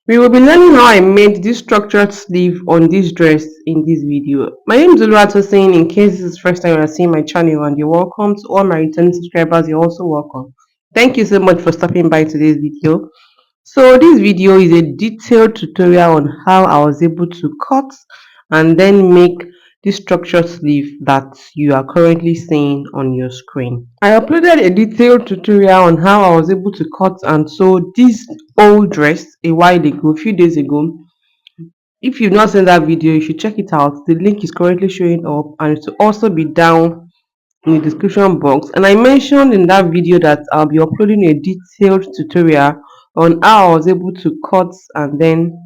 We will be learning how I made this structured sleeve on this dress in this video. My name is Oluwatosin. In case this is the first time you are seeing my channel, and you're welcome to all my returning subscribers, you're also welcome. Thank you so much for stopping by today's video. So this video is a detailed tutorial on how I was able to cut and then make this structured sleeve that you are currently seeing on your screen. I uploaded a detailed tutorial on how I was able to cut and sew this old dress a while ago, a few days ago. If you've not seen that video, you should check it out. The link is currently showing up and it will also be down in the description box. And I mentioned in that video that I'll be uploading a detailed tutorial on how I was able to cut and then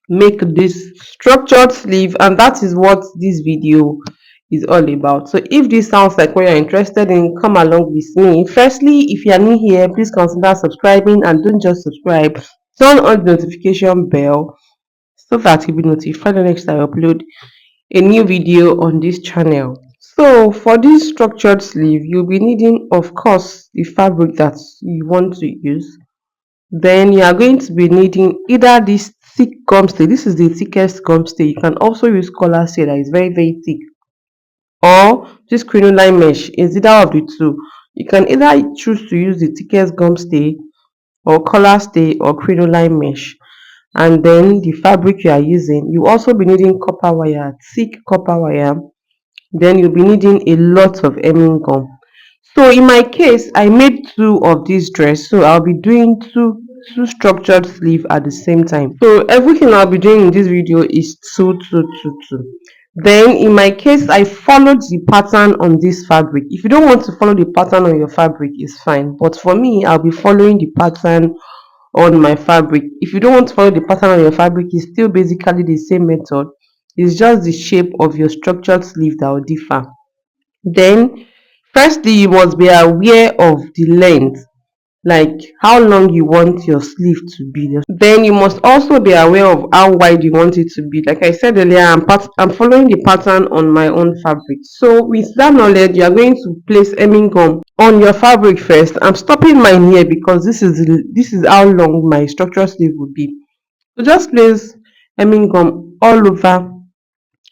make this structured sleeve, and that is what this video is all about. So if this sounds like what you're interested in, come along with me. Firstly, if you are new here, please consider subscribing, and don't just subscribe, turn on the notification bell so that you'll be notified the next time I upload a new video on this channel. So for this structured sleeve, you'll be needing, of course, the fabric that you want to use. Then you are going to be needing either this thick gum stay. This is the thickest gum stay. You can also use collar stay that is very, very thick, or this crinoline mesh. Is either of the two. You can either choose to use the thickest gum stay or collar stay or crinoline mesh. And then the fabric you are using, you also be needing copper wire, thick copper wire. Then you'll be needing a lot of hemming gum. So in my case, I made two of this dress, so I'll be doing two structured sleeve at the same time. So everything I'll be doing in this video is two. Then in my case, I followed the pattern on this fabric. If you don't want to follow the pattern on your fabric, it's fine, but for me, I'll be following the pattern on my fabric. If you don't want to follow the pattern on your fabric, it's still basically the same method. It's just the shape of your structured sleeve that will differ. Then firstly, you must be aware of the length, like how long you want your sleeve to be. Then you must also be aware of how wide you want it to be. Like I said earlier, I'm following the pattern on my own fabric. So with that knowledge, you are going to place hemming gum on your fabric first. I'm stopping mine here because this is how long my structural sleeve would be. So just place hemming gum all over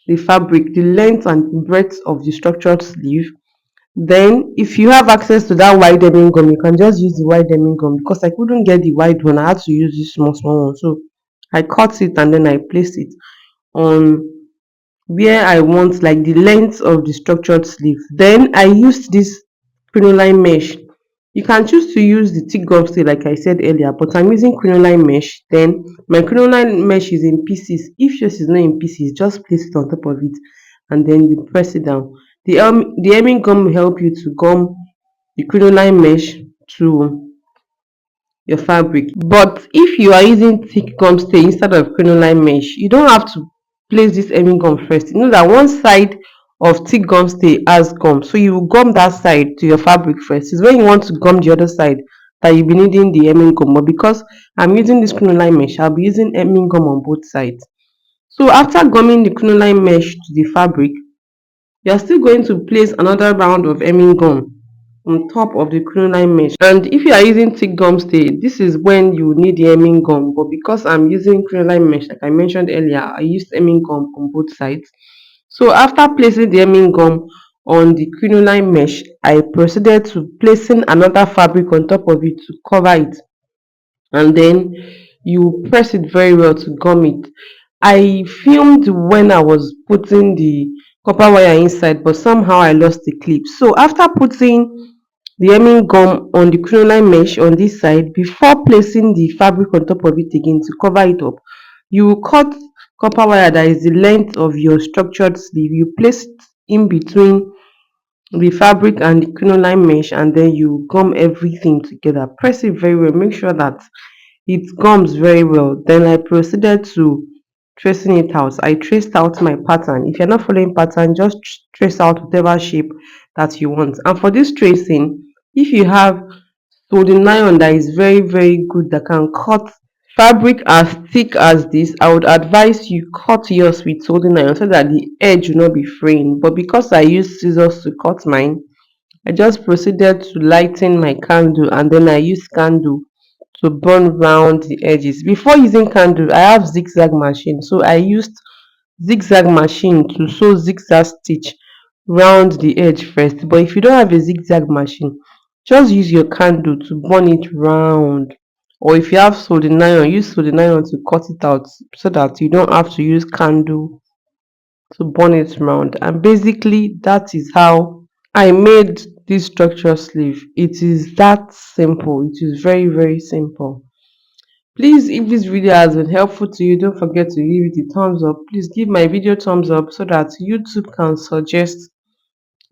the fabric, the length and breadth of the structured sleeve. Then, if you have access to that wide hemming gum, you can just use the wide hemming gum, because I couldn't get the wide one. I had to use this small one. So I cut it and then I placed it on where I want, like the length of the structured sleeve. Then I used this crinoline mesh. You can choose to use the thick gum stay like I said earlier, but I'm using crinoline mesh. Then my crinoline mesh is in pieces. If yours is not in pieces, just place it on top of it and then you press it down. The hemming gum will help you to gum the crinoline mesh to your fabric. But if you are using thick gum stay instead of crinoline mesh, you don't have to place this hemming gum first. You know that one side of thick gum stay has gum, so you will gum that side to your fabric first. It's when you want to gum the other side that you'll be needing the hemming gum. But because I'm using this crinoline mesh, I'll be using hemming gum on both sides. So after gumming the crinoline mesh to the fabric, you are still going to place another round of hemming gum on top of the crinoline mesh. And if you are using thick gum stay, this is when you need the hemming gum. But because I'm using crinoline mesh, like I mentioned earlier, I used hemming gum on both sides. So after placing the hemming gum on the crinoline mesh, I proceeded to placing another fabric on top of it to cover it, and then you press it very well to gum it. I filmed when I was putting the copper wire inside, but somehow I lost the clip. So after putting the hemming gum on the crinoline mesh on this side, before placing the fabric on top of it again to cover it up, you will cut copper wire that is the length of your structured sleeve. You place it in between the fabric and the crinoline mesh, and then you gum everything together. Press it very well. Make sure that it gums very well. Then I proceeded to tracing it out. I traced out my pattern. If you're not following pattern, just trace out whatever shape that you want. And for this tracing, if you have soldering iron that is very, very good, that can cut fabric as thick as this, I would advise you cut yours with soldering iron so that the edge will not be fraying. But because I used scissors to cut mine, I just proceeded to lighten my candle, and then I used candle to burn round the edges. Before using candle, I have zigzag machine, so I used zigzag machine to sew zigzag stitch round the edge first. But if you don't have a zigzag machine, just use your candle to burn it round. Or if you have soldering iron, use soldering iron to cut it out so that you don't have to use candle to burn it round. And basically that is how I made this structure sleeve. It is that simple. It is very, very simple. Please, if this video has been helpful to you, don't forget to give it a thumbs up. Please give my video thumbs up so that YouTube can suggest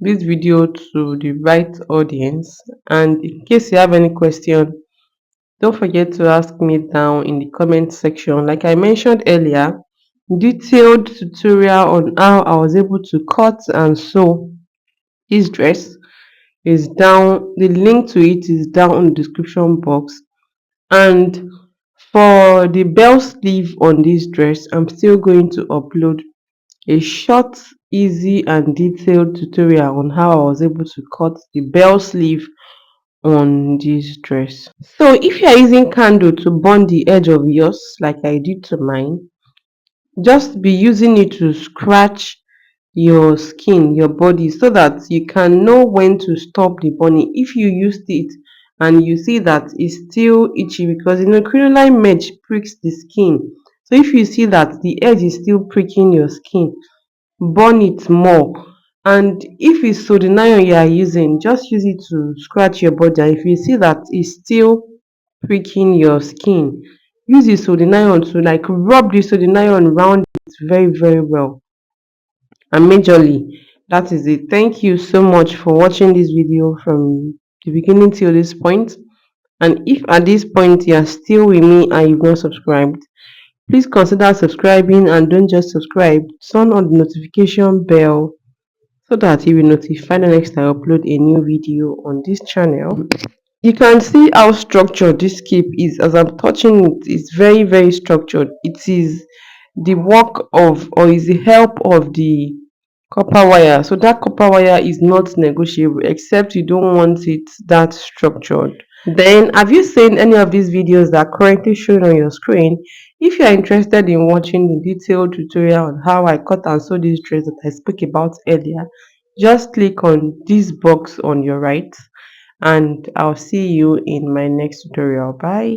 this video to the right audience. And in case you have any question, don't forget to ask me down in the comment section. Like I mentioned earlier, detailed tutorial on how I was able to cut and sew this dress is down. The link to it is down in the description box. And for the bell sleeve on this dress, I'm still going to upload a short, easy and detailed tutorial on how I was able to cut the bell sleeve on this dress. So if you are using candle to burn the edge of yours like I did to mine, just be using it to scratch your skin, your body, so that you can know when to stop the burning. If you used it and you see that it's still itchy, because crinoline merch pricks the skin. So if you see that the edge is still pricking your skin, burn it more. And if it's soldering iron you are using, just use it to scratch your body. And if you see that it's still pricking your skin, use the soldering iron to like rub the soldering iron around it very, very well. And majorly, that is it. Thank you so much for watching this video from the beginning till this point. And if at this point you are still with me and you've not subscribed, please consider subscribing. And don't just subscribe, turn on the notification bell so that you will notify the next time I upload a new video on this channel. You can see how structured this cape is. As I'm touching it, it's very, very structured. It is the work of, or is the help of the copper wire. So that copper wire is not negotiable, except you don't want it that structured. Then, have you seen any of these videos that are currently shown on your screen? If you are interested in watching the detailed tutorial on how I cut and sew this dress that I spoke about earlier, just click on this box on your right, and I'll see you in my next tutorial. Bye.